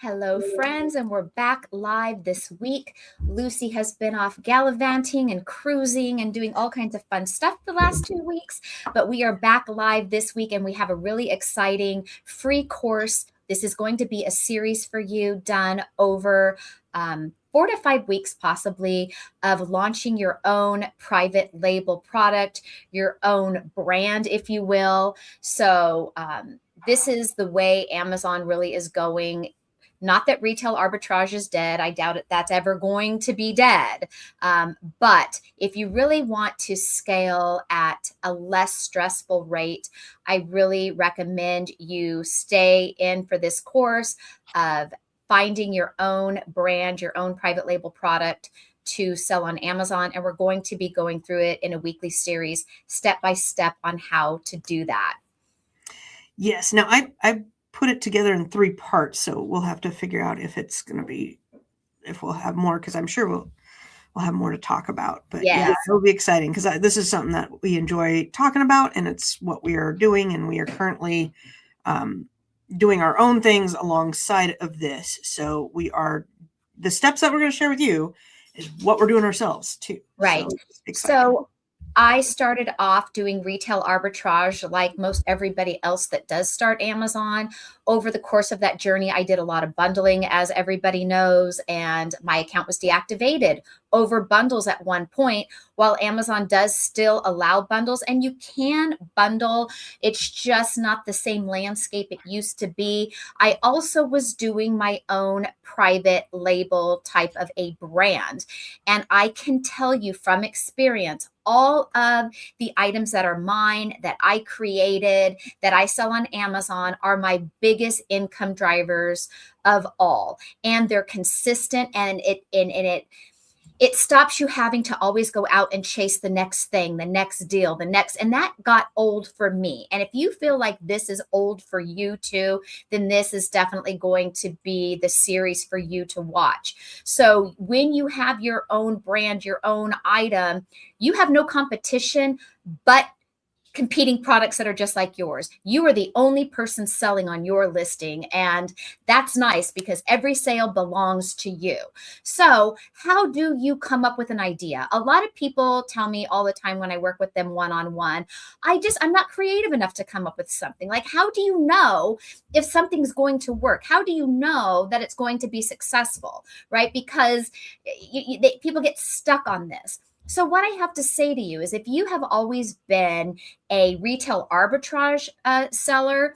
Hello, friends, and we're back live this week. Lucy has been off gallivanting and cruising and doing all kinds of fun stuff the last 2 weeks, but we are back live this week and we have a really exciting free course. This is going to be a series for you done over 4 to 5 weeks, possibly, of launching your own private label product, your own brand, if you will. So, this is the way Amazon really is going. Not that retail arbitrage is dead. I doubt that's ever going to be dead. But if you really want to scale at a less stressful rate, I really recommend you stay in for this course of finding your own brand, your own private label product to sell on Amazon. And we're going to be going through it in a weekly series, step by step, on how to do that. Yes. Now, I put it together in 3 parts, so we'll have to figure out if it's going to be, if we'll have more, because I'm sure we'll have more to talk about. But Yes. yeah, it'll be exciting because this is something that we enjoy talking about, and it's what we are doing, and we are currently doing our own things alongside of this. So the steps that we're going to share with you is what we're doing ourselves too. Right. So I started off doing retail arbitrage like most everybody else that does start Amazon. Over the course of that journey, I did a lot of bundling, as everybody knows, and my account was deactivated over bundles at one point. While Amazon does still allow bundles, and you can bundle, it's just not the same landscape it used to be. I also was doing my own private label type of a brand. And I can tell you from experience, all of the items that are mine, that I created, that I sell on Amazon are my biggest income drivers of all. And they're consistent, and it stops you having to always go out and chase the next thing, the next deal, and that got old for me. And if you feel like this is old for you too, then this is definitely going to be the series for you to watch. So when you have your own brand, your own item, you have no competition but competing products that are just like yours. You are the only person selling on your listing, and that's nice because every sale belongs to you. So how do you come up with an idea? A lot of people tell me all the time when I work with them one-on-one, I'm not creative enough to come up with something. Like, how do you know if something's going to work? How do you know that it's going to be successful, right? Because people get stuck on this. So what I have to say to you is, if you have always been a retail arbitrage seller,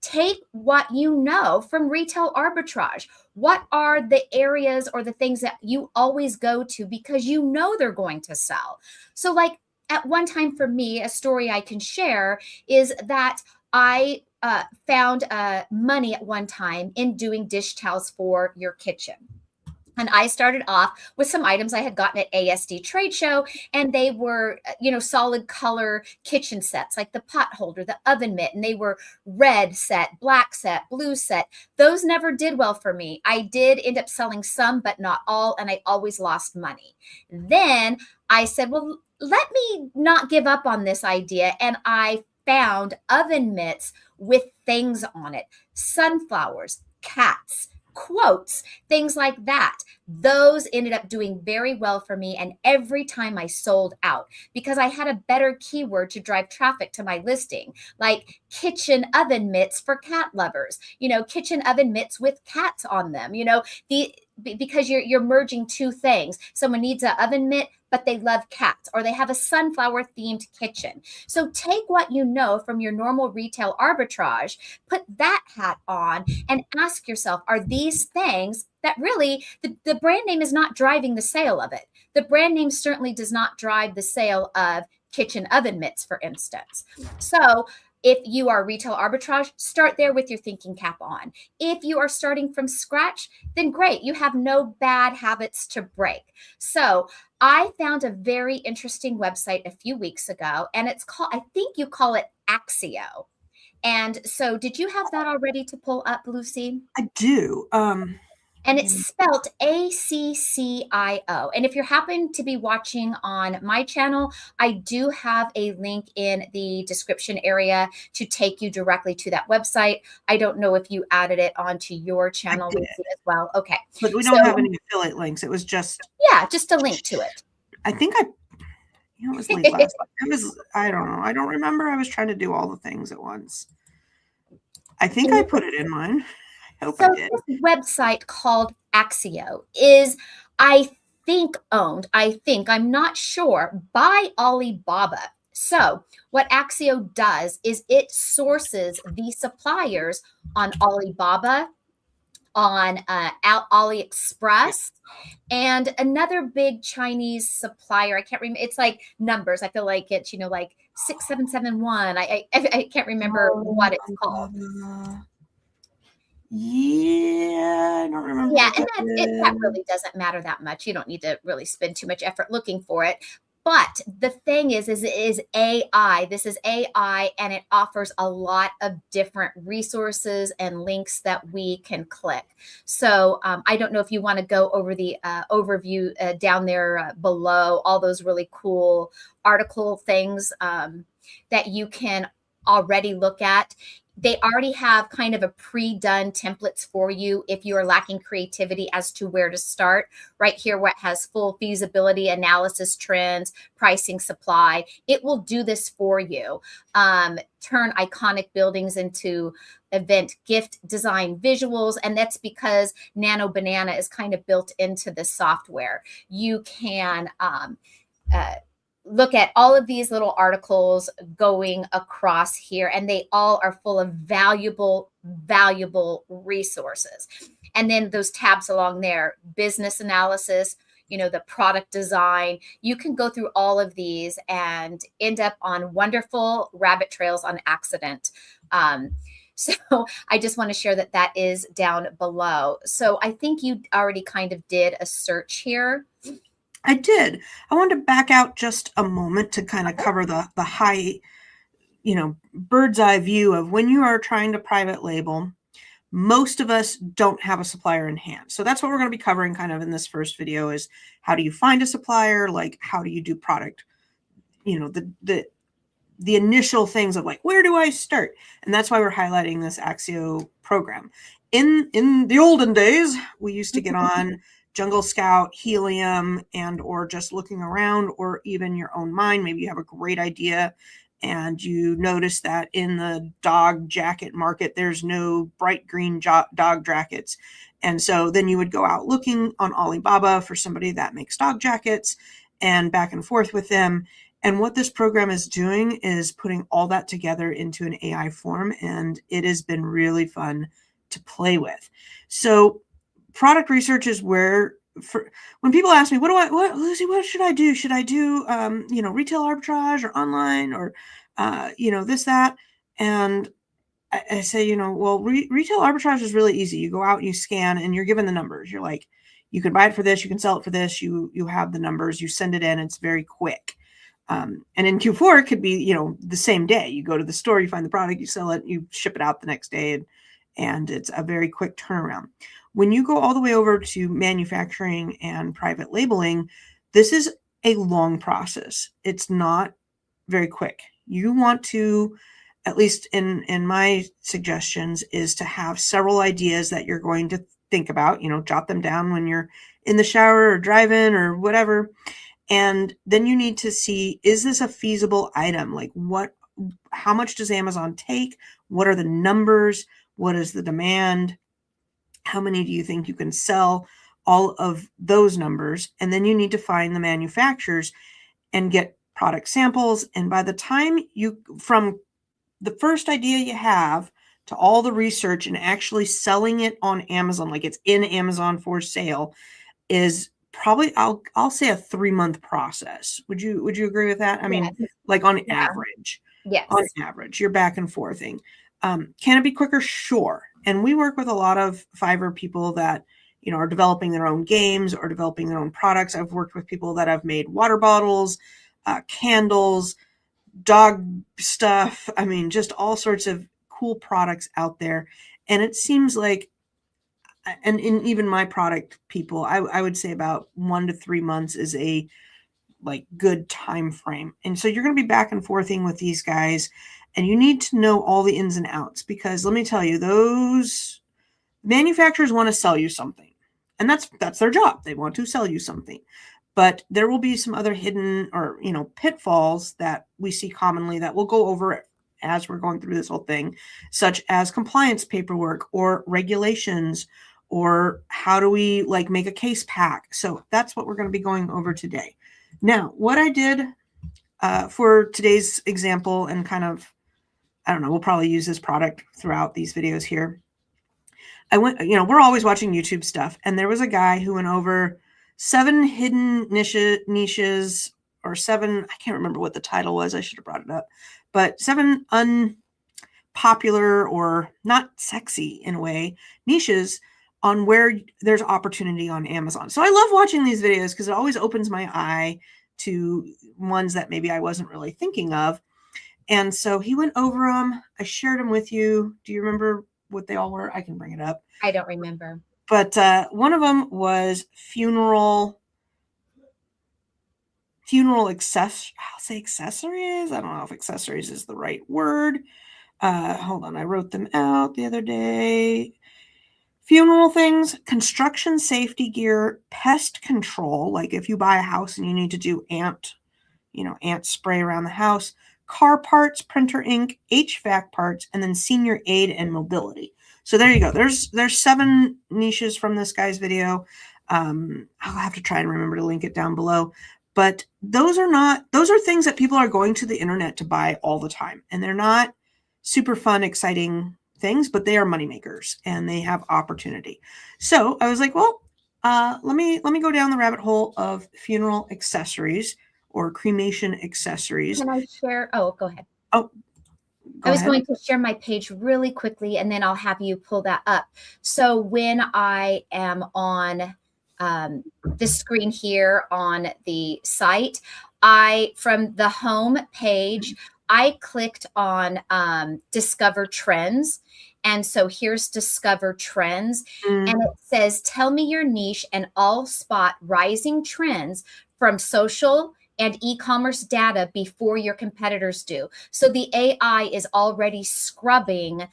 take what you know from retail arbitrage. What are the areas or the things that you always go to because you know they're going to sell? So like at one time for me, a story I can share is that I found money at one time in doing dish towels for your kitchen. And I started off with some items I had gotten at ASD trade show, and they were, solid color kitchen sets, like the pot holder, the oven mitt, and they were red set, black set, blue set. Those never did well for me. I did end up selling some, but not all, and I always lost money. Then I said, well, let me not give up on this idea. And I found oven mitts with things on it, sunflowers, cats, quotes, things like that. Those ended up doing very well for me. And every time I sold out, because I had a better keyword to drive traffic to my listing, like kitchen oven mitts for cat lovers, kitchen oven mitts with cats on them, because you're merging two things. Someone needs an oven mitt, but they love cats, or they have a sunflower themed kitchen. So take what you know from your normal retail arbitrage, put that hat on, and ask yourself, are these things that really, the brand name is not driving the sale of it. The brand name certainly does not drive the sale of kitchen oven mitts, for instance. So if you are retail arbitrage, start there with your thinking cap on. If you are starting from scratch, then great. You have no bad habits to break. So I found a very interesting website a few weeks ago, and it's called, I think you call it Axio. And so did you have that already to pull up, Lucy? I do. and it's spelt ACCIO. And if you happen to be watching on my channel, I do have a link in the description area to take you directly to that website. I don't know if you added it onto your I channel, did, Lucy, as well. Okay. but we So, don't have any affiliate links. It was just, yeah, just a link to it. I think it was late last night. It was, I don't know. I don't remember. I was trying to do all the things at once. I think I put it in mine. I hope I So did. this website called Axio is, I think, owned, I'm not sure, by Alibaba. So what Axio does is it sources the suppliers on Alibaba, on AliExpress, and another big Chinese supplier. I can't remember. It's like numbers. I feel like it's, like 6771. I can't remember what it's called. Yeah, I don't remember. Yeah, What and that is. really doesn't matter that much. You don't need to really spend too much effort looking for it. But the thing is it is AI. This is AI, and it offers a lot of different resources and links that we can click. So I don't know if you want to go over the overview down there below, all those really cool article things that you can already look at. They already have kind of a pre-done templates for you if you are lacking creativity as to where to start. Right here, where it has full feasibility analysis, trends, pricing, supply, it will do this for you. Turn iconic buildings into event gift design visuals, and that's because Nano Banana is kind of built into the software. You can look at all of these little articles going across here, and they all are full of valuable resources. And then those tabs along there, business analysis, the product design, you can go through all of these and end up on wonderful rabbit trails on accident. So I just want to share that is down below. So I think you already kind of did a search here. I did. I wanted to back out just a moment to kind of cover the high, bird's eye view of when you are trying to private label. Most of us don't have a supplier in hand. So that's what we're going to be covering kind of in this first video is how do you find a supplier? Like, how do you do product? The initial things of like, where do I start? And that's why we're highlighting this Axio program. In the olden days, we used to get on Jungle Scout, Helium, and or just looking around, or even your own mind. Maybe you have a great idea and you notice that in the dog jacket market, there's no bright green dog jackets. And so then you would go out looking on Alibaba for somebody that makes dog jackets and back and forth with them. And what this program is doing is putting all that together into an AI form, and it has been really fun to play with. So product research is where, when people ask me, Lucy, what should I do? Should I do, retail arbitrage or online or, this, that? And I say, retail arbitrage is really easy. You go out, you scan, and you're given the numbers. You're like, you can buy it for this, you can sell it for this. You have the numbers, you send it in. It's very quick. And in Q4, it could be, the same day. You go to the store, you find the product, you sell it, you ship it out the next day, and it's a very quick turnaround. When you go all the way over to manufacturing and private labeling, this is a long process. It's not very quick. You want to, at least in my suggestions, is to have several ideas that you're going to think about, jot them down when you're in the shower or driving or whatever. And then you need to see, is this a feasible item? Like how much does Amazon take? What are the numbers? What is the demand? How many do you think you can sell? All of those numbers. And then you need to find the manufacturers and get product samples. And by the time from the first idea you have to all the research and actually selling it on Amazon, like it's in Amazon for sale, is probably, I'll say, a 3-month process. Would you agree with that? I mean, like on average, yes, on average, you're back and forthing. Can it be quicker? Sure. And we work with a lot of Fiverr people that, are developing their own games or developing their own products. I've worked with people that have made water bottles, candles, dog stuff. I mean, just all sorts of cool products out there. And it seems like and in even my product people, I would say about 1 to 3 months is a like good time frame. And so you're going to be back and forthing with these guys, and you need to know all the ins and outs, because let me tell you, those manufacturers want to sell you something, and that's their job. They want to sell you something. But there will be some other hidden or pitfalls that we see commonly that we'll go over as we're going through this whole thing, such as compliance paperwork or regulations, or how do we like make a case pack. So that's what we're going to be going over today. Now, what I did for today's example, and kind of, I don't know, we'll probably use this product throughout these videos here. I went, we're always watching YouTube stuff, and there was a guy who went over 7 hidden niches, or 7, I can't remember what the title was. I should have brought it up, but 7 unpopular or not sexy in a way niches on where there's opportunity on Amazon. So I love watching these videos because it always opens my eye to ones that maybe I wasn't really thinking of. And so he went over them. I shared them with you. Do you remember what they all were? I can bring it up. I don't remember. But one of them was funeral accessories. I'll say accessories. I don't know if accessories is the right word. Hold on. I wrote them out the other day. Funeral things, construction safety gear, pest control. Like if you buy a house and you need to do ant spray around the house, car parts, printer ink, HVAC parts, and then senior aid and mobility. So there you go. There's 7 niches from this guy's video. I'll have to try and remember to link it down below. But those are things that people are going to the internet to buy all the time. And they're not super fun, exciting things, but they are money makers and they have opportunity. So I was like, well, let me go down the rabbit hole of funeral accessories or cremation accessories. Can I share? Oh, go ahead. Oh, I was going to share my page really quickly, and then I'll have you pull that up. So when I am on the screen here on the site, from the home page, I clicked on Discover Trends. And so here's Discover Trends. And it says, tell me your niche and I'll spot rising trends from social and e-commerce data before your competitors do. So the AI is already scrubbing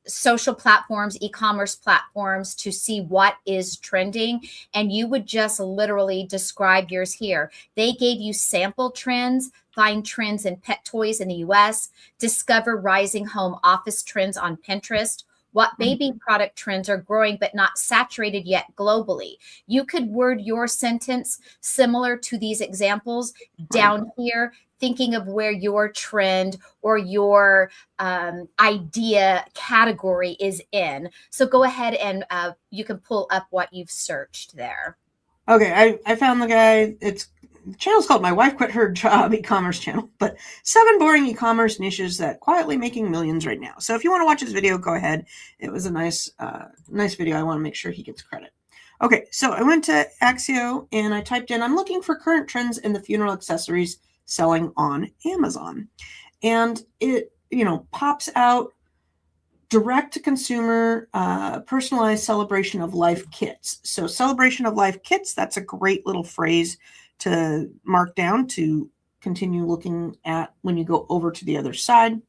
social platforms, e-commerce platforms to see what is trending. And you would just literally describe yours here. They gave you sample trends, find trends in pet toys in the US, discover rising home office trends on Pinterest, what baby product trends are growing but not saturated yet globally. You could word your sentence similar to these examples down here, thinking of where your trend or your idea category is in. So go ahead and you can pull up what you've searched there. Okay, I found the guy. The channel's called My Wife Quit Her Job e-commerce channel, but 7 boring e-commerce niches that quietly making millions right now. So if you want to watch his video, go ahead. It was a nice video. I want to make sure he gets credit. Okay, so I went to Axio and I typed in, I'm looking for current trends in the funeral accessories selling on Amazon. And it, pops out direct to consumer, personalized celebration of life kits. So celebration of life kits, that's a great little phrase to mark down to continue looking at when you go over to the other side.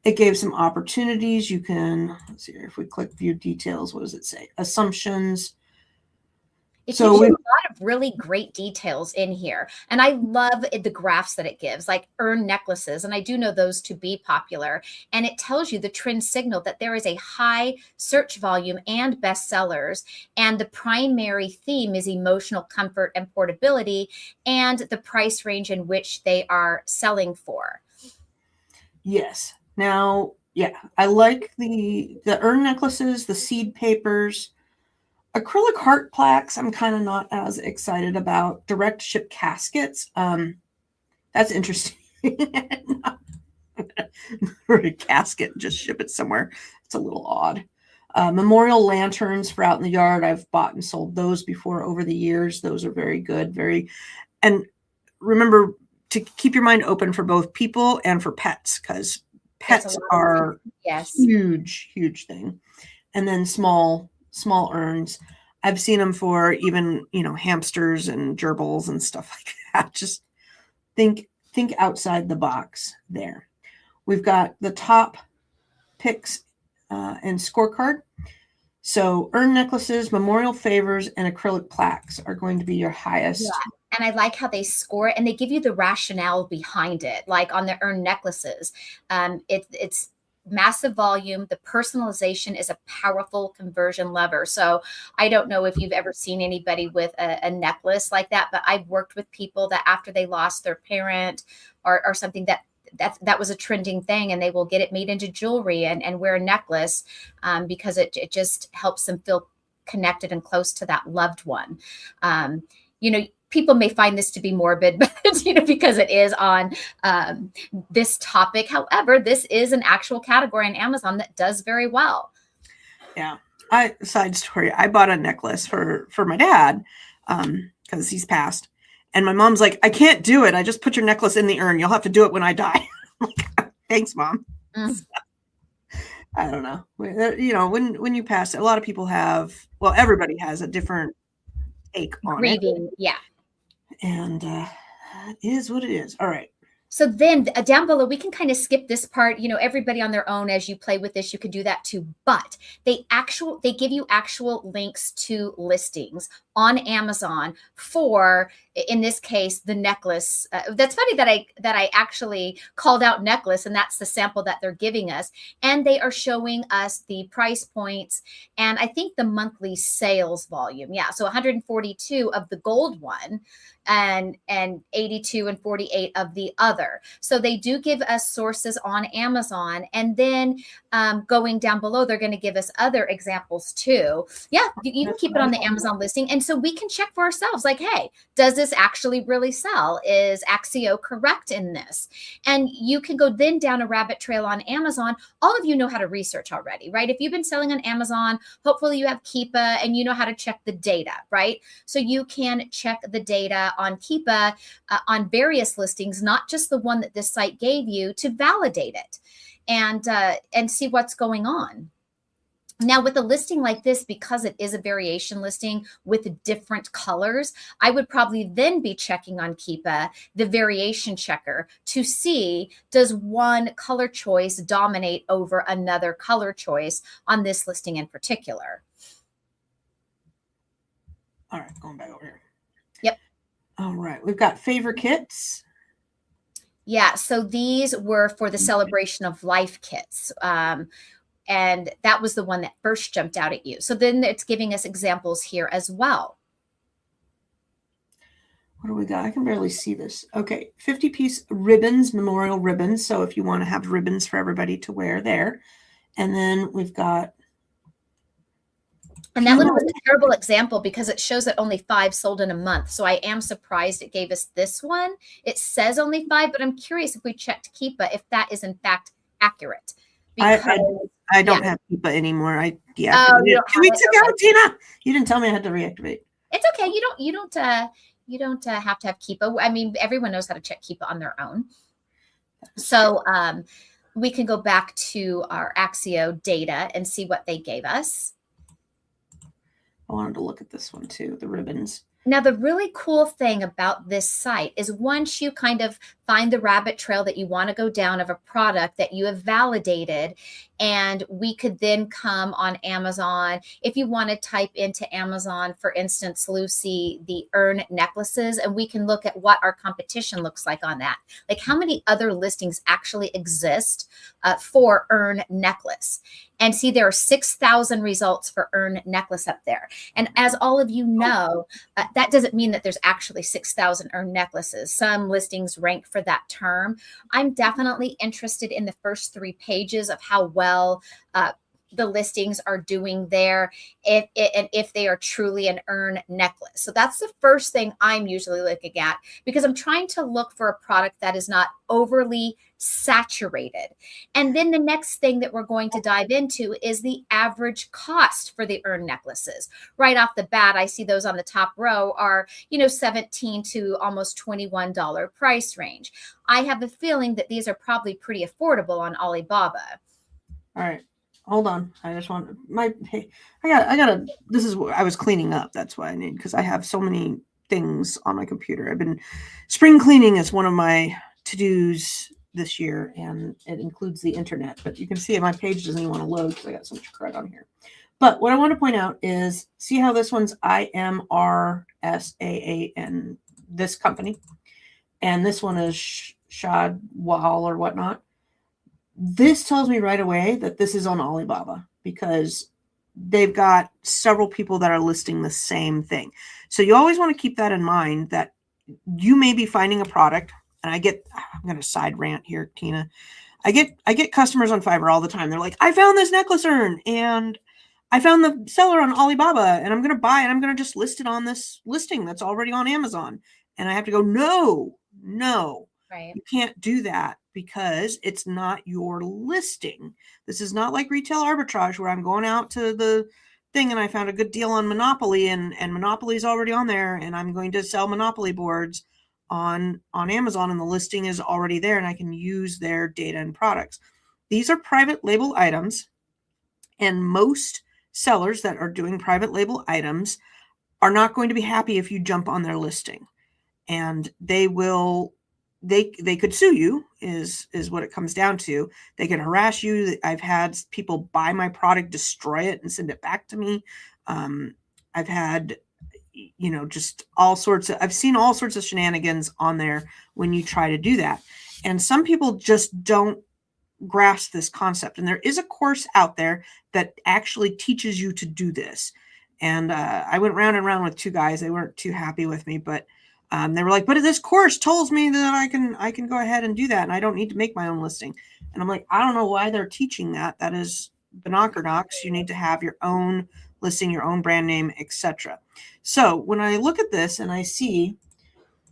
It gave some opportunities. You can, let's see here, if we click view details, what does it say? Assumptions. It gives you a lot of really great details in here. And I love the graphs that it gives, like urn necklaces. And I do know those to be popular. And it tells you the trend signal that there is a high search volume and bestsellers. And the primary theme is emotional comfort and portability and the price range in which they are selling for. Yes. Now, yeah, I like the urn necklaces, the seed papers. Acrylic heart plaques, I'm kind of not as excited about. Direct ship caskets, that's interesting. For a casket, just ship it somewhere. It's a little odd. Memorial lanterns for out in the yard. I've bought and sold those before over the years. Those are very good. And remember to keep your mind open for both people and for pets, because pets are yes, huge thing. and then small urns. I've seen them for even, hamsters and gerbils and stuff like that. Just think outside the box there. We've got the top picks and scorecard. So urn necklaces, memorial favors, and acrylic plaques are going to be your highest. Yeah. And I like how they score it, and they give you the rationale behind it. Like on the urn necklaces, it's massive volume. The personalization is a powerful conversion lever. So I don't know if you've ever seen anybody with a necklace like that, but I've worked with people that after they lost their parent or something that was a trending thing, and they will get it made into jewelry and wear a necklace because it just helps them feel connected and close to that loved one. People may find this to be morbid, but because it is on this topic. However, this is an actual category on Amazon that does very well. Yeah. Side story. I bought a necklace for my dad because he's passed. And my mom's like, I can't do it. I just put your necklace in the urn. You'll have to do it when I die. I'm like, thanks, Mom. I don't know. When you pass, a lot of people have, everybody has a different ache on grieving, it. Yeah. And it is what it is. All right. So then down below, we can kind of skip this part, everybody on their own. As you play with this, you can do that too. But they give you actual links to listings on Amazon for, in this case, the necklace. That's funny that I actually called out necklace, and that's the sample that they're giving us. And they are showing us the price points and I think the monthly sales volume. Yeah. So 142 of the gold one and 82 and 48 of the other. So they do give us sources on Amazon. And then going down below, they're going to give us other examples too. Yeah, you can keep it on the Amazon listing. And so we can check for ourselves, like, hey, does this actually really sell? Is Axio correct in this? And you can go then down a rabbit trail on Amazon. All of you know how to research already, right? If you've been selling on Amazon, hopefully you have Keepa and you know how to check the data, right? So you can check the data on Keepa on various listings, not just the one that this site gave you, to validate it and see what's going on. Now, with a listing like this, because it is a variation listing with different colors, I would probably then be checking on Keepa, the variation checker, to see, does one color choice dominate over another color choice on this listing in particular? All right, going back over here. Yep. All right, we've got favor kits. Yeah, so these were for the Celebration of Life kits. And that was the one that first jumped out at you. So then it's giving us examples here as well. What do we got? I can barely see this. Okay, 50-piece ribbons, memorial ribbons. So if you want to have ribbons for everybody to wear there. And then we've got... And that one was a terrible example because it shows that only 5 sold in a month. So I am surprised it gave us this one. It says only 5, but I'm curious if we checked Keepa, if that is in fact accurate. I don't have Keepa anymore. I deactivated it 2 weeks ago, Tina. You didn't tell me I had to reactivate. It's okay. You don't have to have Keepa. I mean, everyone knows how to check Keepa on their own. So we can go back to our Axio data and see what they gave us. I wanted to look at this one too, the ribbons. Now, the really cool thing about this site is once you kind of find the rabbit trail that you want to go down of a product that you have validated, and we could then come on Amazon. If you want to type into Amazon, for instance, Lucy, the urn necklaces, and we can look at what our competition looks like on that. Like how many other listings actually exist for urn necklace. And see, there are 6,000 results for urn necklace up there. And as all of you know, that doesn't mean that there's actually 6,000 urn necklaces. Some listings rank for that term. I'm definitely interested in the first 3 pages of how well the listings are doing there, if they are truly an urn necklace. So that's the first thing I'm usually looking at, because I'm trying to look for a product that is not overly saturated. And then the next thing that we're going to dive into is the average cost for the urn necklaces. Right off the bat, I see those on the top row are, $17 to almost $21 price range. I have a feeling that these are probably pretty affordable on Alibaba. All right. Hold on. I just want hey, I gotta, this is what I was cleaning up. That's why I need, because I have so many things on my computer. Spring cleaning is one of my to-dos this year, and it includes the internet. But you can see my page doesn't even want to load because I got so much crud on here. But what I want to point out is, see how this one's IMRSAAN, this company, and this one is Shadwal or whatnot. This tells me right away that this is on Alibaba because they've got several people that are listing the same thing. So you always want to keep that in mind, that you may be finding a product. And I'm going to side rant here, Tina. I get customers on Fiverr all the time. They're like, I found this necklace urn and I found the seller on Alibaba and I'm going to buy it. I'm going to just list it on this listing that's already on Amazon. And I have to go, no, Right. you can't do that because it's not your listing. This is not like retail arbitrage where I'm going out to the thing and I found a good deal on Monopoly and Monopoly is already on there and I'm going to sell Monopoly boards on Amazon and the listing is already there and I can use their data and products. These are private label items, and most sellers that are doing private label items are not going to be happy if you jump on their listing, and they could sue you is what it comes down to. They can harass you. I've had people buy my product, destroy it, and send it back to me. I've had, just I've seen all sorts of shenanigans on there when you try to do that. And some people just don't grasp this concept. And there is a course out there that actually teaches you to do this. And I went round and round with two guys. They weren't too happy with me, but they were like, but this course tells me that I can go ahead and do that. And I don't need to make my own listing. And I'm like, I don't know why they're teaching that. That is Binocularnox. You need to have your own listing, your own brand name, etc. So when I look at this and I see,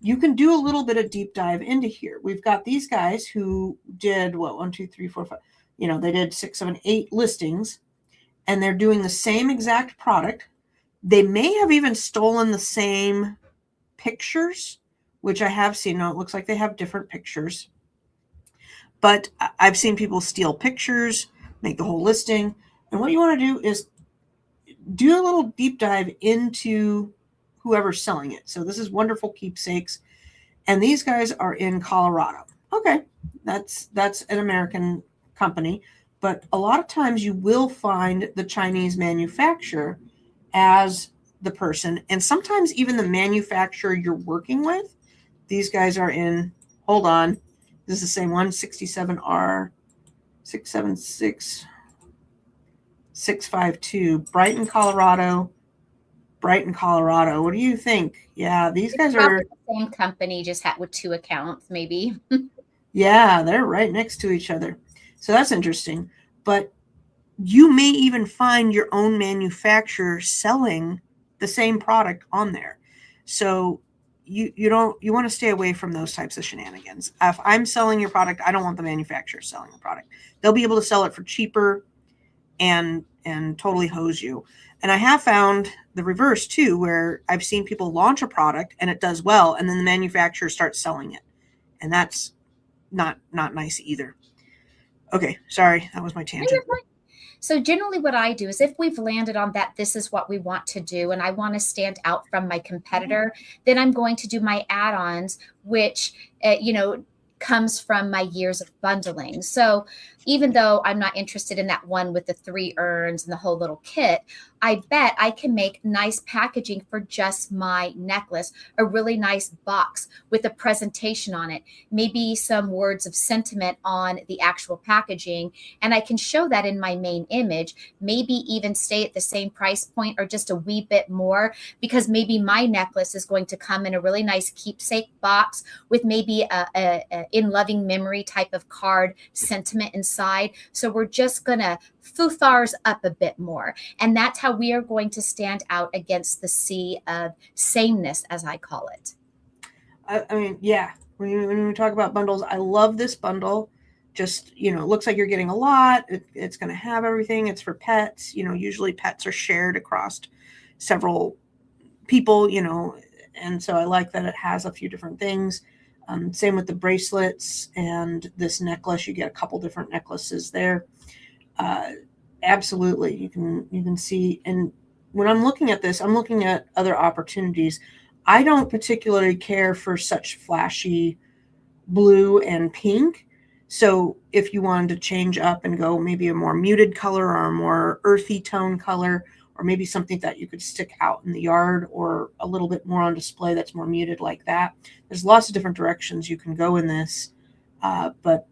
you can do a little bit of deep dive into here. We've got these guys who did what, 1, 2, 3, 4, 5, they did 6, 7, 8 listings, and they're doing the same exact product. They may have even stolen the same pictures, which I have seen. Now it looks like they have different pictures, but I've seen people steal pictures, make the whole listing. And what you want to do is do a little deep dive into whoever's selling it. So this is Wonderful Keepsakes, and these guys are in Colorado. Okay, that's an American company, but a lot of times you will find the Chinese manufacturer as the person, and sometimes even the manufacturer you're working with. These guys are in, hold on, this is the same one, 67R 676 652, Brighton, Colorado. What do you think? Yeah, these guys are the same company, just with 2 accounts, maybe. Yeah, they're right next to each other. So that's interesting. But you may even find your own manufacturer selling the same product on there. So you want to stay away from those types of shenanigans. If I'm selling your product, I don't want the manufacturer selling the product. They'll be able to sell it for cheaper and totally hose you. And I have found the reverse too, where I've seen people launch a product and it does well, and then the manufacturer starts selling it. And that's not nice either. Okay, sorry, that was my tangent. So generally what I do is, if we've landed on that, this is what we want to do, and I want to stand out from my competitor, then I'm going to do my add-ons, which, comes from my years of bundling. So even though I'm not interested in that one with the 3 urns and the whole little kit, I bet I can make nice packaging for just my necklace, a really nice box with a presentation on it, maybe some words of sentiment on the actual packaging, and I can show that in my main image, maybe even stay at the same price point or just a wee bit more, because maybe my necklace is going to come in a really nice keepsake box with maybe a in loving memory type of card sentiment inside. So we're just going to foo-fars up a bit more. And that's how we are going to stand out against the sea of sameness, as I call it. I mean, yeah, when we talk about bundles, I love this bundle. Just, it looks like you're getting a lot. It's going to have everything. It's for pets. Usually pets are shared across several people, and so I like that it has a few different things. Same with the bracelets and this necklace. You get a couple different necklaces there. Absolutely. You can see, and when I'm looking at this, I'm looking at other opportunities. I don't particularly care for such flashy blue and pink. So if you wanted to change up and go maybe a more muted color or a more earthy tone color, or maybe something that you could stick out in the yard or a little bit more on display that's more muted like that. There's lots of different directions you can go in this. But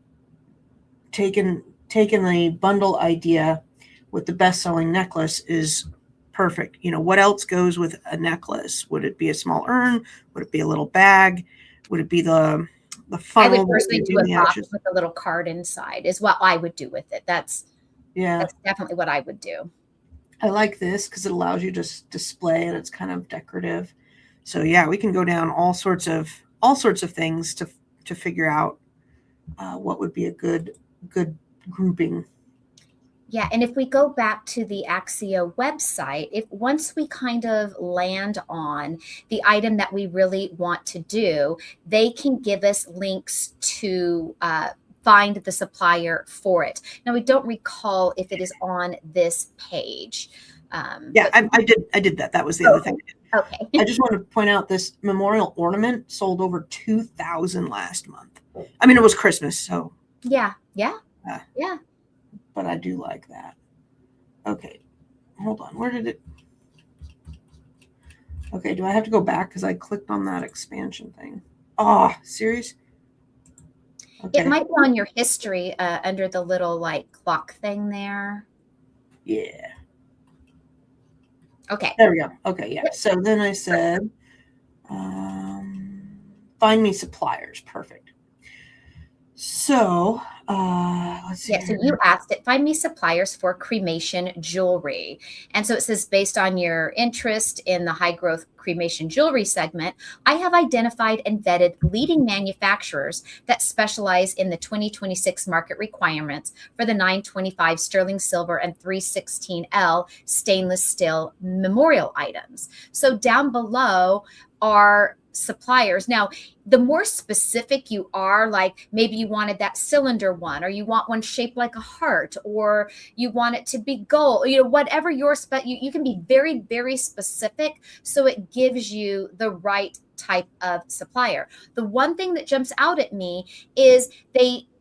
taking the bundle idea with the best-selling necklace is perfect. What else goes with a necklace? Would it be a small urn? Would it be a little bag? Would it be the I funnel would personally do in a the box edges? with a little card inside is what I would do with it. That's Yeah, definitely what I would do. I like this because it allows you to display and it's kind of decorative. So yeah, we can go down all sorts of things to figure out what would be a good grouping. Yeah, and if we go back to the Axio website, if once we kind of land on the item that we really want to do, they can give us links to find the supplier for it. Now, we don't recall if it is on this page. Yeah, I did that. That was the other thing. Okay. I just want to point out this memorial ornament sold over 2,000 last month. I mean, it was Christmas, so Yeah. but I do like that. Okay, hold on. Where did it? Okay, do I have to go back because I clicked on that expansion thing? Oh, serious? Okay. It might be on your history under the little like clock thing there. Yeah. Okay. There we go. Okay, yeah. So then I said, find me suppliers. Perfect. So let's see. Yeah, so you asked it, find me suppliers for cremation jewelry. And so it says, based on your interest in the high growth cremation jewelry segment, I have identified and vetted leading manufacturers that specialize in the 2026 market requirements for the 925 sterling silver and 316L stainless steel memorial items. So down below are suppliers. Now, the more specific you are, like maybe you wanted that cylinder one, or you want one shaped like a heart, or you want it to be gold, whatever your you can be very, very specific. So it gives you the right type of supplier. The one thing that jumps out at me is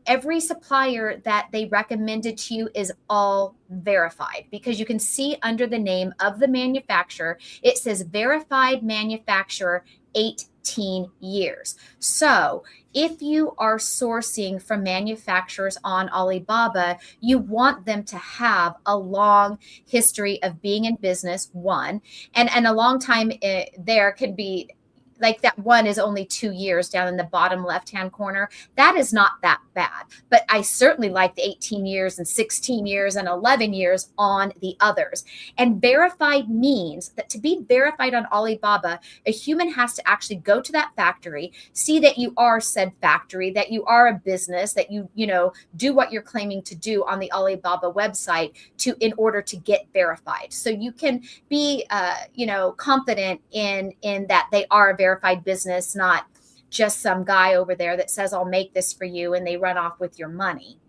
every supplier that they recommended to you is all verified, because you can see under the name of the manufacturer, it says verified manufacturer 18 years. So if you are sourcing from manufacturers on Alibaba, you want them to have a long history of being in business, one, and a long time there can be like that one is only 2 years down in the bottom left-hand corner. That is not that bad. But I certainly like the 18 years and 16 years and 11 years on the others. And verified means that to be verified on Alibaba, a human has to actually go to that factory, see that you are said factory, that you are a business, that you do what you're claiming to do on the Alibaba website in order to get verified. So you can be confident in that they are a verified business, not just some guy over there that says, I'll make this for you, and they run off with your money.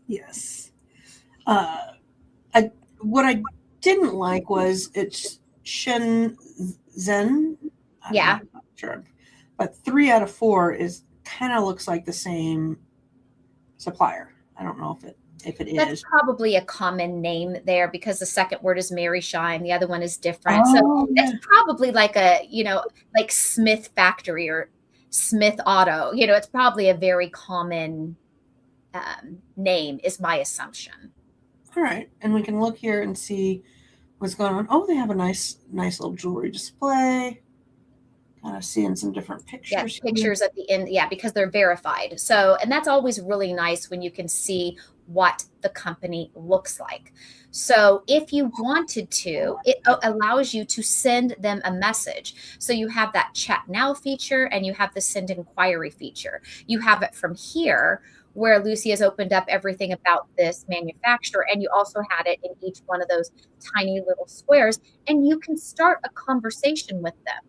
Yes. What I didn't like was it's Shenzhen. Yeah. I'm not sure. But 3 out of 4 kind of looks like the same supplier. I don't know if it That's is. probably a common name there, because the second word is Mary Shine. The other one is different. Oh, so yeah. it's probably like like Smith Factory or Smith Auto. It's probably a very common name, is my assumption. All right. And we can look here and see what's going on. Oh, they have a nice little jewelry display. Kind of seeing some different pictures. Yeah, pictures at the end. Yeah, because they're verified. So, and that's always really nice when you can see what the company looks like. So if you wanted to, it allows you to send them a message. So you have that chat now feature, and you have the send inquiry feature. You have it from here, where Lucy has opened up everything about this manufacturer, and you also had it in each one of those tiny little squares, and you can start a conversation with them.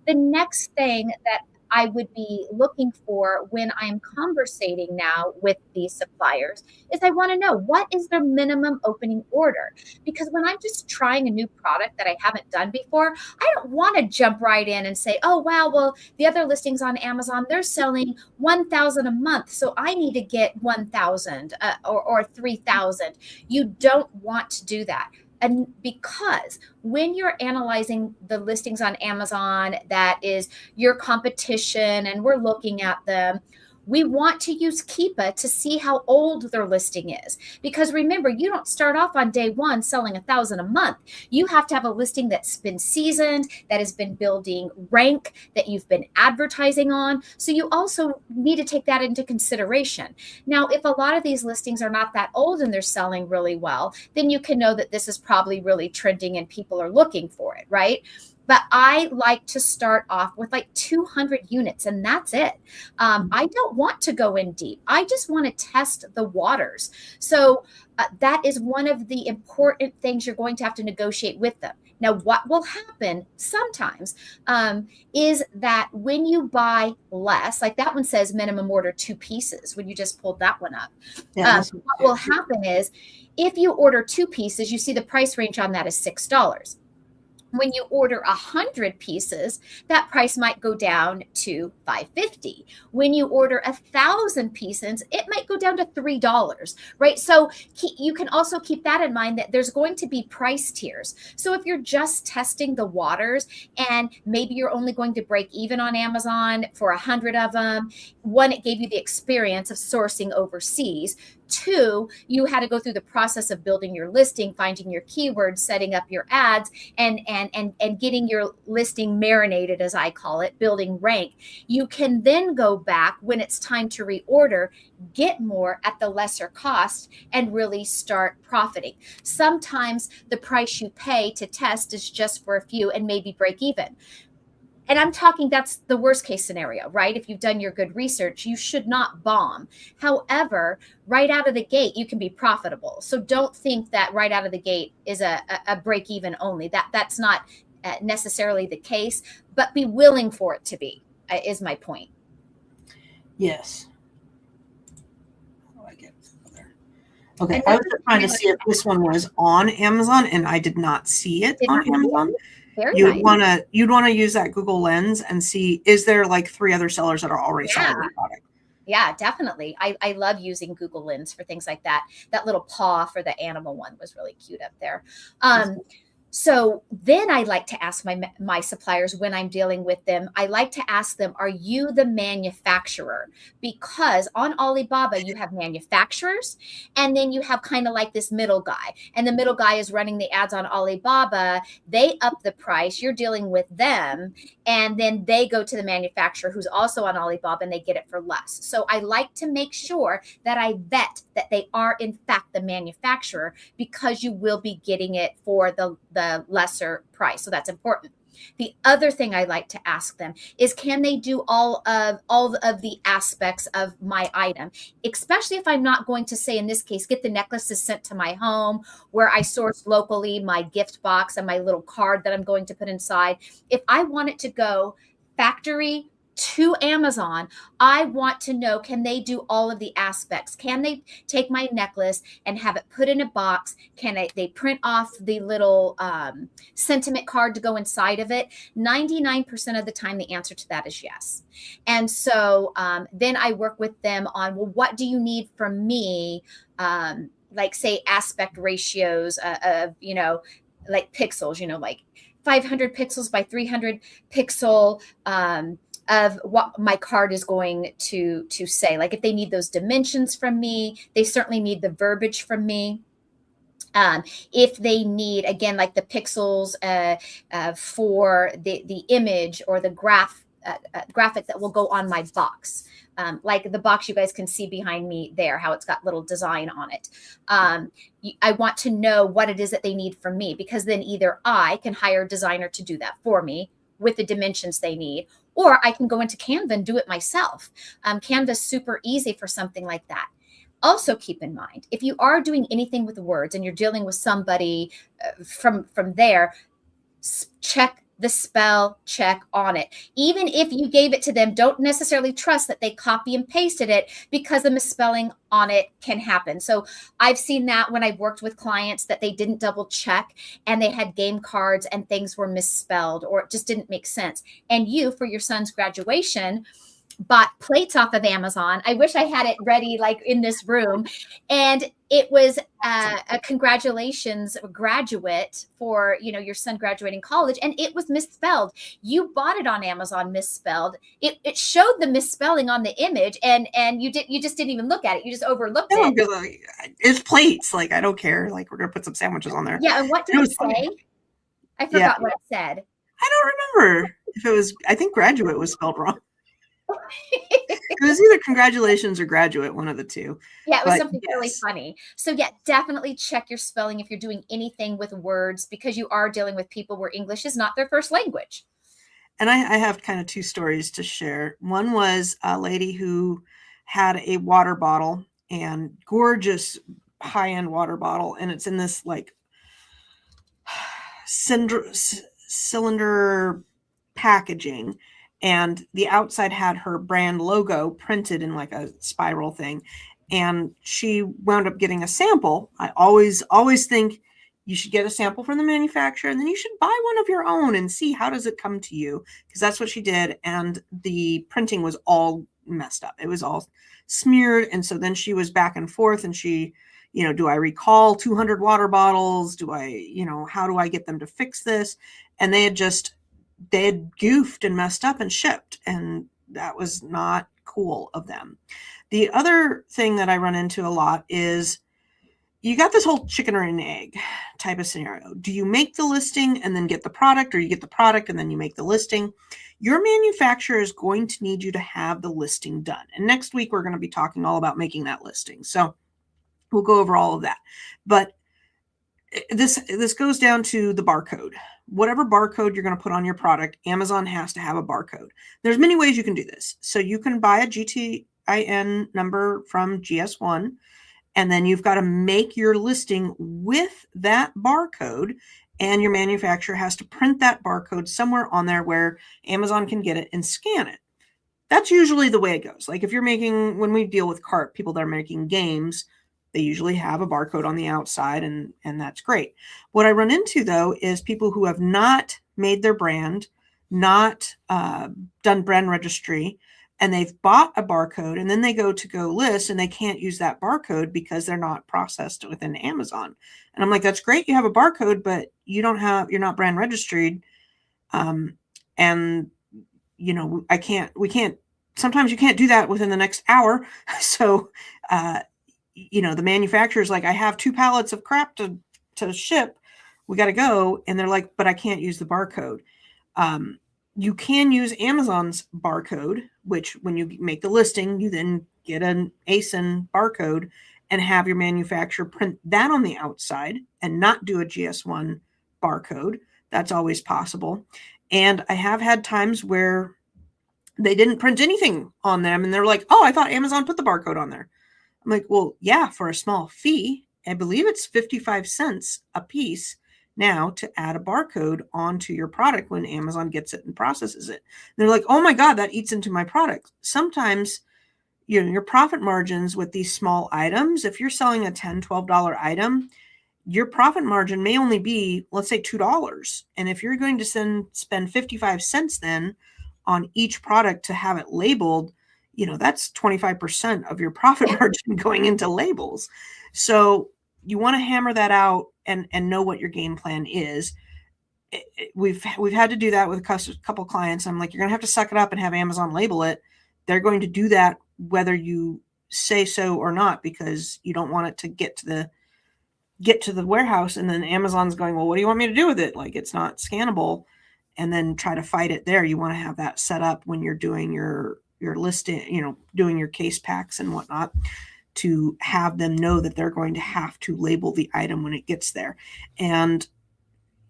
The next thing that I would be looking for when I'm conversating now with these suppliers is I want to know what is their minimum opening order? Because when I'm just trying a new product that I haven't done before, I don't want to jump right in and say, oh, wow, well, the other listings on Amazon, they're selling 1,000 a month. So I need to get 1,000 or 3,000. You don't want to do that. And because when you're analyzing the listings on Amazon, that is your competition, and we're looking at them, we want to use Keepa to see how old their listing is. Because remember, you don't start off on day one selling 1,000 a month. You have to have a listing that's been seasoned, that has been building rank, that you've been advertising on. So you also need to take that into consideration. Now, if a lot of these listings are not that old and they're selling really well, then you can know that this is probably really trending and people are looking for it, right? But I like to start off with like 200 units, and that's it. I don't want to go in deep. I just want to test the waters. So that is one of the important things you're going to have to negotiate with them. Now, what will happen sometimes is that when you buy less, like that one says minimum order 2 pieces when you just pulled that one up. Yeah, What will happen is if you order 2 pieces, you see the price range on that is $6. When you order 100 pieces, that price might go down to $5.50. When you order 1,000 pieces, it might go down to $3, right? So you can also keep that in mind that there's going to be price tiers. So if you're just testing the waters and maybe you're only going to break even on Amazon for 100 of them, one, it gave you the experience of sourcing overseas. 2, you had to go through the process of building your listing, finding your keywords, setting up your ads, and getting your listing marinated, as I call it, building rank. You can then go back when it's time to reorder, get more at the lesser cost, and really start profiting. Sometimes the price you pay to test is just for a few and maybe break even. And I'm talking, that's the worst case scenario, right? If you've done your good research, you should not bomb. However, right out of the gate, you can be profitable. So don't think that right out of the gate is a break even only. That's not necessarily the case, but be willing for it to be, is my point. Yes. Okay, I was just trying to see if this one was on Amazon, and I did not see it on Amazon. You'd want to use that Google Lens and see, is there like 3 other sellers that are already selling the product? Yeah, definitely. I love using Google Lens for things like that. That little paw for the animal one was really cute up there. So then I like to ask my suppliers when I'm dealing with them, I like to ask them, are you the manufacturer? Because on Alibaba, you have manufacturers, and then you have kind of like this middle guy. And the middle guy is running the ads on Alibaba. They up the price. You're dealing with them. And then they go to the manufacturer who's also on Alibaba, and they get it for less. So I like to make sure that I vet that they are in fact the manufacturer, because you will be getting it for the lesser price. So that's important. The other thing I like to ask them is, can they do all of the aspects of my item? Especially if I'm not going to say, in this case, get the necklaces sent to my home where I source locally, my gift box and my little card that I'm going to put inside. If I want it to go factory to Amazon, I want to know, can they do all of the aspects? Can they take my necklace and have it put in a box? Can they print off the little sentiment card to go inside of it? 99% of the time, the answer to that is yes. And so then I work with them on, well, what do you need from me? Like say aspect ratios of, like pixels, like 500 pixels by 300 pixel, of what my card is going to say. Like if they need those dimensions from me, they certainly need the verbiage from me. If they need, again, like the pixels for the image or the graphic that will go on my box. Like the box you guys can see behind me there, how it's got little design on it. I want to know what it is that they need from me, because then either I can hire a designer to do that for me with the dimensions they need, or I can go into Canva and do it myself. Canva is super easy for something like that. Also keep in mind, if you are doing anything with words and you're dealing with somebody from there, check the spell check on it. Even if you gave it to them, don't necessarily trust that they copy and pasted it, because the misspelling on it can happen. So I've seen that when I've worked with clients that they didn't double check and they had game cards and things were misspelled or it just didn't make sense. And you, for your son's graduation, bought plates off of Amazon. I wish I had it ready, like in this room. And it was a congratulations graduate for, your son graduating college, and it was misspelled. You bought it on Amazon misspelled. It showed the misspelling on the image, and you just didn't even look at it. You just overlooked No, it. because it's plates. Like, I don't care. Like, we're gonna put some sandwiches on there. Yeah, and what did it say? Funny. I forgot what it said. I don't remember if it was. I think graduate was spelled wrong. It was either congratulations or graduate, one of the two. Yeah, it was something really funny. So yeah, definitely check your spelling if you're doing anything with words, because you are dealing with people where English is not their first language. And I have kind of two stories to share. One was a lady who had a water bottle, and gorgeous high-end water bottle, and it's in this like cylinder packaging, and the outside had her brand logo printed in like a spiral thing, and she wound up getting a sample. I always think you should get a sample from the manufacturer, and then you should buy one of your own and see how does it come to you, because that's what she did. And the printing was all messed up. It was all smeared. And so then she was back and forth, and she, do I recall 200 water bottles? How do I get them to fix this? And they had goofed and messed up and shipped, and that was not cool of them. The other thing that I run into a lot is you got this whole chicken or an egg type of scenario. Do you make the listing and then get the product, or you get the product and then you make the listing? Your manufacturer is going to need you to have the listing done. And next week, we're going to be talking all about making that listing. So we'll go over all of that. But this goes down to the barcode. Whatever barcode you're going to put on your product, Amazon has to have a barcode. There's many ways you can do this. So you can buy a GTIN number from GS1, and then you've got to make your listing with that barcode, and your manufacturer has to print that barcode somewhere on there where Amazon can get it and scan it. That's usually the way it goes. Like if you're when we deal with people that are making games, they usually have a barcode on the outside, and that's great. What I run into, though, is people who have not made their brand, not done brand registry, and they've bought a barcode, and then they go list, and they can't use that barcode because they're not processed within Amazon. And I'm like, that's great, you have a barcode, but you're not brand registered. And we can't. Sometimes you can't do that within the next hour. So. The manufacturer's like, I have 2 pallets of crap to ship. We got to go. And they're like, but I can't use the barcode. You can use Amazon's barcode, which when you make the listing, you then get an ASIN barcode and have your manufacturer print that on the outside and not do a GS1 barcode. That's always possible. And I have had times where they didn't print anything on them, and they're like, oh, I thought Amazon put the barcode on there. I'm like, well, yeah, for a small fee. I believe it's 55 cents a piece now to add a barcode onto your product when Amazon gets it and processes it. And they're like, oh my God, that eats into my product. Sometimes, your profit margins with these small items, if you're selling a $10, $12 item, your profit margin may only be, let's say, $2. And if you're going to spend 55 cents then on each product to have it labeled, that's 25% of your profit margin going into labels. So you want to hammer that out and know what your game plan is. We've had to do that with a couple clients. I'm like, you're going to have to suck it up and have Amazon label it. They're going to do that whether you say so or not, because you don't want it to get to the warehouse and then Amazon's going, well, what do you want me to do with it? Like, it's not scannable, and then try to fight it there. You want to have that set up when you're doing your listing, doing your case packs and whatnot, to have them know that they're going to have to label the item when it gets there. And,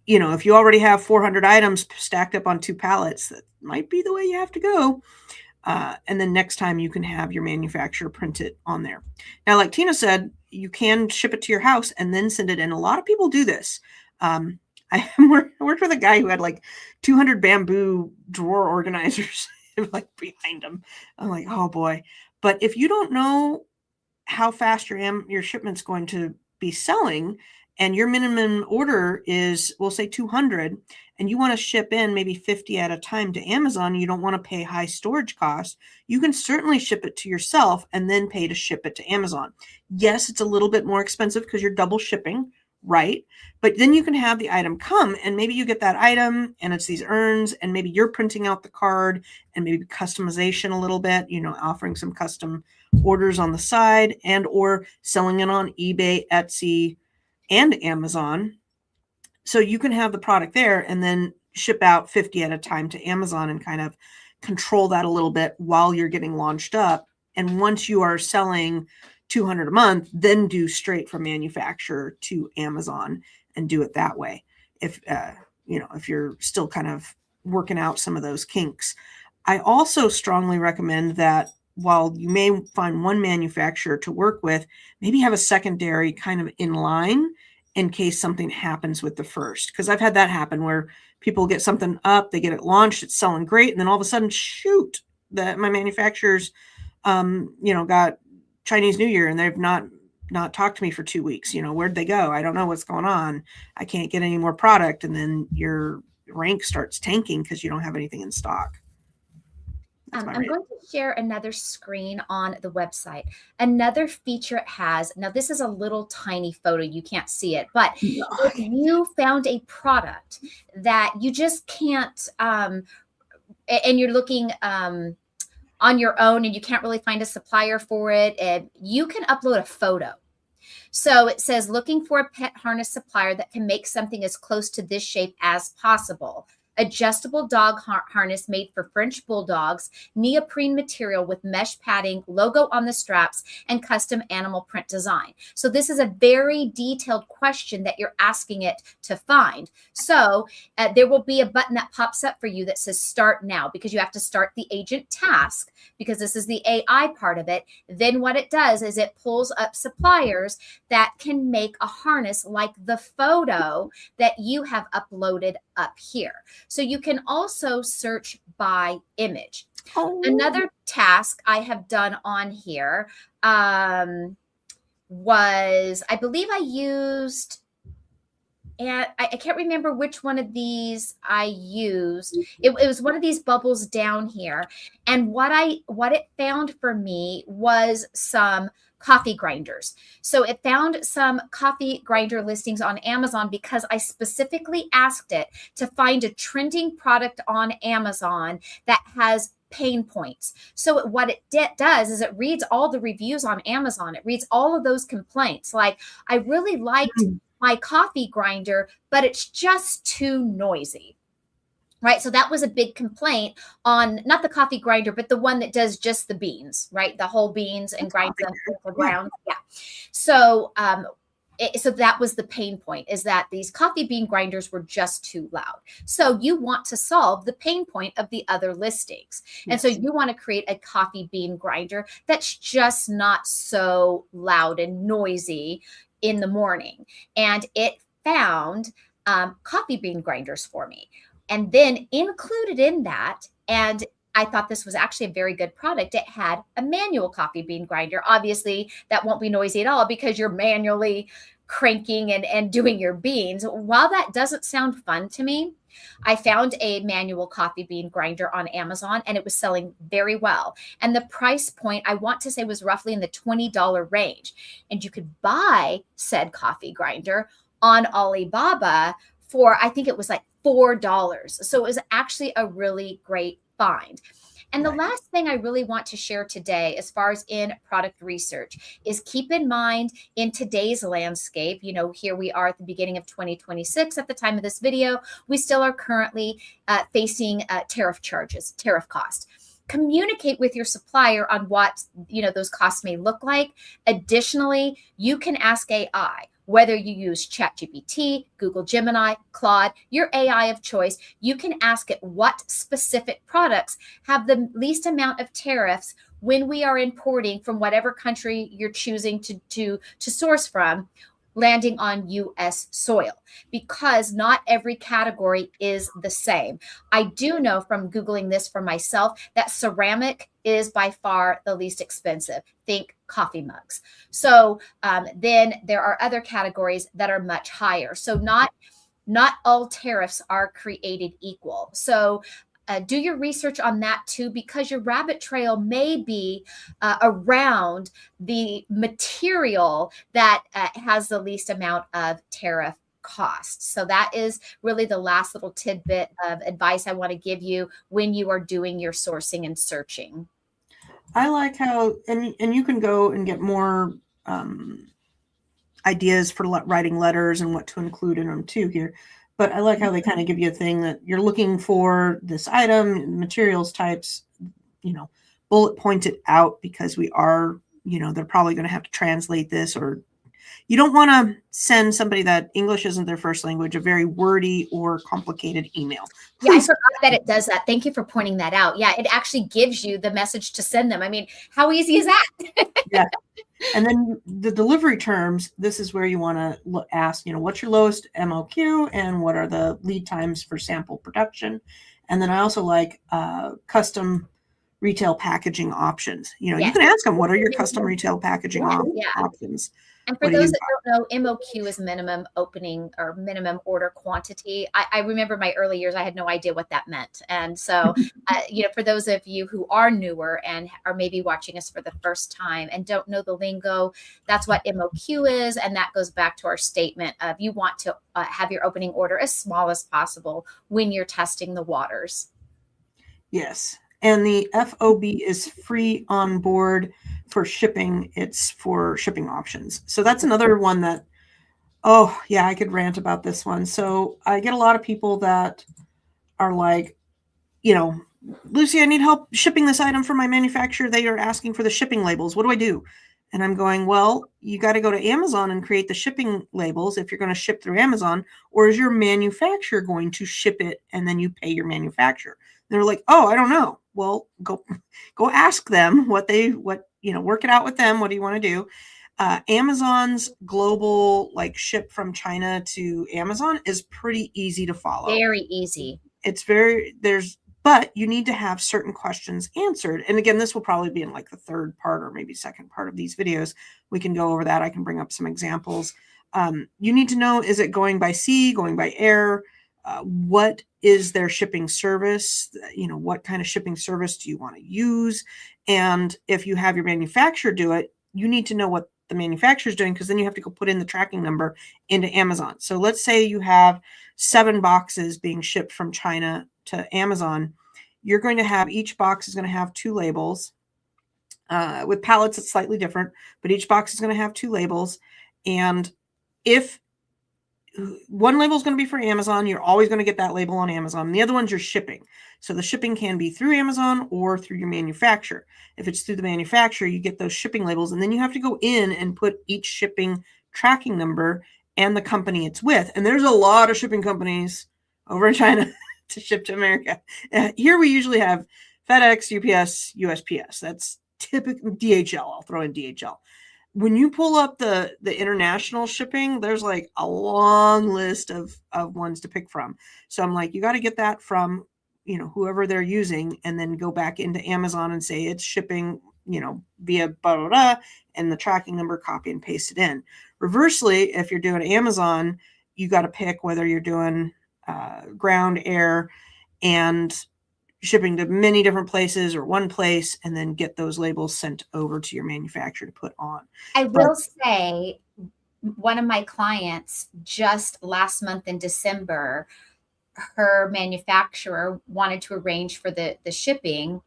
if you already have 400 items stacked up on 2 pallets, that might be the way you have to go. And then next time you can have your manufacturer print it on there. Now, like Tina said, you can ship it to your house and then send it in. A lot of people do this. I worked with a guy who had like 200 bamboo drawer organizers like behind him. I'm like, oh boy. But if you don't know how fast your shipment's going to be selling, and your minimum order is, we'll say 200, and you want to ship in maybe 50 at a time to Amazon, you don't want to pay high storage costs, you can certainly ship it to yourself and then pay to ship it to Amazon. Yes, it's a little bit more expensive because you're double shipping, right? But then you can have the item come, and maybe you get that item and it's these urns, and maybe you're printing out the card, and maybe customization a little bit, offering some custom orders on the side, and or selling it on eBay, Etsy, and Amazon. So you can have the product there and then ship out 50 at a time to Amazon and kind of control that a little bit while you're getting launched up. And once you are selling 200 a month, then do straight from manufacturer to Amazon and do it that way. If you're still kind of working out some of those kinks. I also strongly recommend that while you may find one manufacturer to work with, maybe have a secondary kind of in line in case something happens with the first. Because I've had that happen where people get something up, they get it launched, it's selling great, and then all of a sudden, shoot, my manufacturers, got Chinese New Year and they've not talked to me for 2 weeks. Where'd they go? I don't know what's going on. I can't get any more product, and then your rank starts tanking because you don't have anything in stock. I'm going to share another screen on the website. Another feature it has, now this is a little tiny photo, you can't see it, but if you found a product that you just can't, and you're looking on your own and you can't really find a supplier for it, you can upload a photo. So it says, looking for a pet harness supplier that can make something as close to this shape as possible. Adjustable dog harness made for French bulldogs, neoprene material with mesh padding, logo on the straps, and custom animal print design. So this is a very detailed question that you're asking it to find. So there will be a button that pops up for you that says start now, because you have to start the agent task, because this is the AI part of it. Then what it does is it pulls up suppliers that can make a harness like the photo that you have uploaded up here. So you can also search by image. Oh. Another task I have done on here was, I believe I used, and I can't remember which one of these I used. It was one of these bubbles down here. And what it found for me was some coffee grinders. So it found some coffee grinder listings on Amazon because I specifically asked it to find a trending product on Amazon that has pain points. So what it does is it reads all the reviews on Amazon. It reads all of those complaints. Like, I really liked my coffee grinder, but it's just too noisy. Right. So that was a big complaint on not the coffee grinder, but the one that does just the beans, right? The whole beans and grinds them to the ground. Yeah. So, so that was the pain point, is that these coffee bean grinders were just too loud. So you want to solve the pain point of the other listings. And so you want to create a coffee bean grinder that's just not so loud and noisy in the morning. And it found coffee bean grinders for me. And then included in that, and I thought this was actually a very good product, it had a manual coffee bean grinder. Obviously, that won't be noisy at all because you're manually cranking and doing your beans. While that doesn't sound fun to me, I found a manual coffee bean grinder on Amazon, and it was selling very well. And the price point, I want to say, was roughly in the $20 range. And you could buy said coffee grinder on Alibaba for, I think it was like $4. So it was actually a really great find. And the last thing I really want to share today, as far as in product research, is keep in mind in today's landscape, here we are at the beginning of 2026. At the time of this video, we still are currently facing tariff charges, tariff cost. Communicate with your supplier on what, those costs may look like. Additionally, you can ask AI. Whether you use ChatGPT, Google Gemini, Claude, your AI of choice, you can ask it what specific products have the least amount of tariffs when we are importing from whatever country you're choosing to source from. landing on US soil, because not every category is the same. I do know from Googling this for myself that ceramic is by far the least expensive. Think coffee mugs. So then there are other categories that are much higher. So not all tariffs are created equal. So do your research on that too, because your rabbit trail may be around the material that has the least amount of tariff costs. So that is really the last little tidbit of advice I want to give you when you are doing your sourcing and searching. I like how, and you can go and get more ideas for writing letters and what to include in them too here. But I like how they kind of give you a thing that you're looking for this item, materials types, bullet point it out, because we are, they're probably going to have to translate this, or you don't want to send somebody that English isn't their first language a very wordy or complicated email. Yeah, I forgot that it does that. Thank you for pointing that out. Yeah, it actually gives you the message to send them. I mean, how easy is that? Yeah. And then the delivery terms, this is where you want to ask, what's your lowest MOQ and what are the lead times for sample production? And then I also like custom retail packaging options. You can ask them, what are your custom retail packaging options? And for those that don't know, MOQ is minimum opening or minimum order quantity. I remember my early years, I had no idea what that meant. And so, for those of you who are newer and are maybe watching us for the first time and don't know the lingo, that's what MOQ is. And that goes back to our statement of you want to have your opening order as small as possible when you're testing the waters. Yes. And the FOB is free on board for shipping. It's for shipping options. So that's another one that, I could rant about this one. So I get a lot of people that are like, Lucy, I need help shipping this item from my manufacturer. They are asking for the shipping labels. What do I do? And I'm going, well, you got to go to Amazon and create the shipping labels if you're going to ship through Amazon, or is your manufacturer going to ship it and then you pay your manufacturer? They're like, oh, I don't know. Well, go ask them work it out with them. What do you want to do? Amazon's global ship from China to Amazon is pretty easy to follow. Very easy. But you need to have certain questions answered. And again, this will probably be in the third part or maybe second part of these videos. We can go over that. I can bring up some examples. You need to know, is it going by sea, going by air? What is their shipping service? What kind of shipping service do you want to use? And if you have your manufacturer do it, you need to know what the manufacturer is doing, because then you have to go put in the tracking number into Amazon. So let's say you have 7 boxes being shipped from China to Amazon. You're going to have, each box is going to have 2 labels. With pallets, it's slightly different, but each box is going to have 2 labels. And if one label is going to be for Amazon, you're always going to get that label on Amazon. The other one's your shipping. So the shipping can be through Amazon or through your manufacturer. If it's through the manufacturer, you get those shipping labels, and then you have to go in and put each shipping tracking number and the company it's with. And there's a lot of shipping companies over in China to ship to America. Here we usually have FedEx, UPS, USPS. That's typical. DHL. I'll throw in DHL. When you pull up the international shipping, there's a long list of ones to pick from. So I'm like, you got to get that from, whoever they're using, and then go back into Amazon and say it's shipping, via blah, blah, blah, and the tracking number, copy and paste it in. Reversely, if you're doing Amazon, you got to pick whether you're doing ground, air, and shipping to many different places or one place, and then get those labels sent over to your manufacturer to put on. I will say, one of my clients just last month in December, her manufacturer wanted to arrange for the shipping.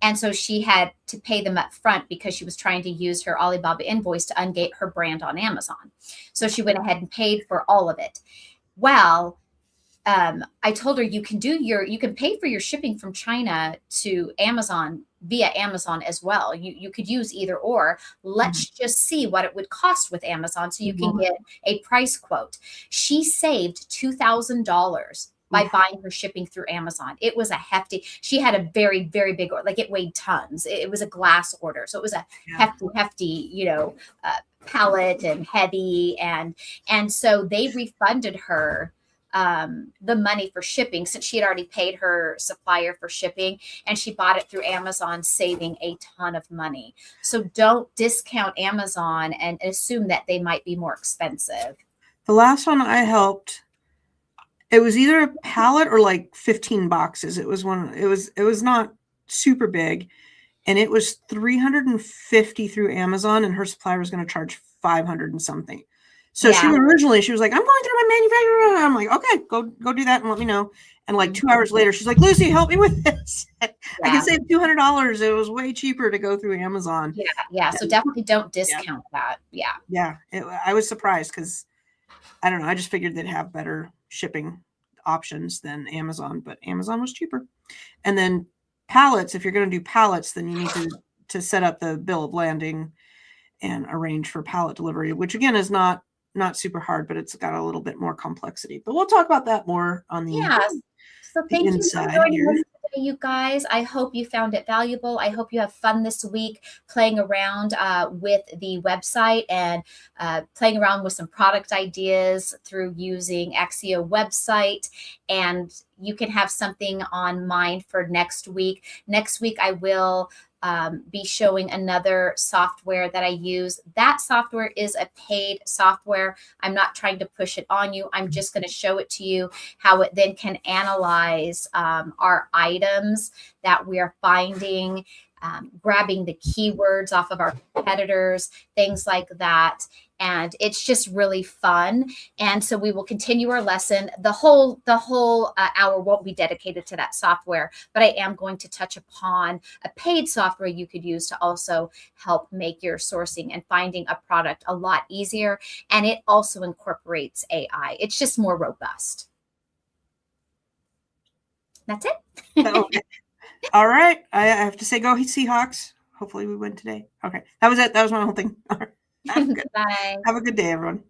And so she had to pay them up front because she was trying to use her Alibaba invoice to ungate her brand on Amazon. So she went ahead and paid for all of it. Well, I told her you can pay for your shipping from China to Amazon via Amazon as well. You could use either or. Let's just see what it would cost with Amazon so you can get a price quote. She saved $2,000 by buying her shipping through Amazon. It was she had a very, very big order, it weighed tons. It was a glass order. So it was a hefty, pallet and heavy, and so they refunded her the money for shipping, since she had already paid her supplier for shipping, and she bought it through Amazon, saving a ton of money. So don't discount Amazon and assume that they might be more expensive. The last one I helped, it was either a pallet or like 15 boxes. It was not super big, and it was 350 through Amazon, and her supplier was going to charge 500 and something. So she Yeah. was like, I'm going through my manufacturer. I'm like, okay, go do that and let me know. And like 2 hours later, she's like, Lucy, help me with this. I Yeah. can save $200. It was way cheaper to go through Amazon. Yeah. So definitely don't discount that. Yeah. Yeah. I was surprised because I don't know. I just figured they'd have better shipping options than Amazon, but Amazon was cheaper. And then pallets, if you're going to do pallets, then you need to set up the bill of landing and arrange for pallet delivery, which again is not super hard, but it's got a little bit more complexity. But we'll talk about that more on the So thank you for inside joining here. us today, you guys. I hope you found it valuable. I hope you have fun this week playing around with the website and playing around with some product ideas through using Axio website. And you can have something on mind for next week. Next week, I will be showing another software that I use. That software is a paid software. I'm not trying to push it on you. I'm just going to show it to you how it then can analyze our items that we are finding, grabbing the keywords off of our competitors, things like that. And it's just really fun. And so we will continue our lesson. The whole hour won't be dedicated to that software, but I am going to touch upon a paid software you could use to also help make your sourcing and finding a product a lot easier. And it also incorporates AI. It's just more robust. That's it. Okay. All right. I have to say, go Seahawks. Hopefully we win today. Okay. That was it. That was my whole thing. All right. Have a good day, everyone.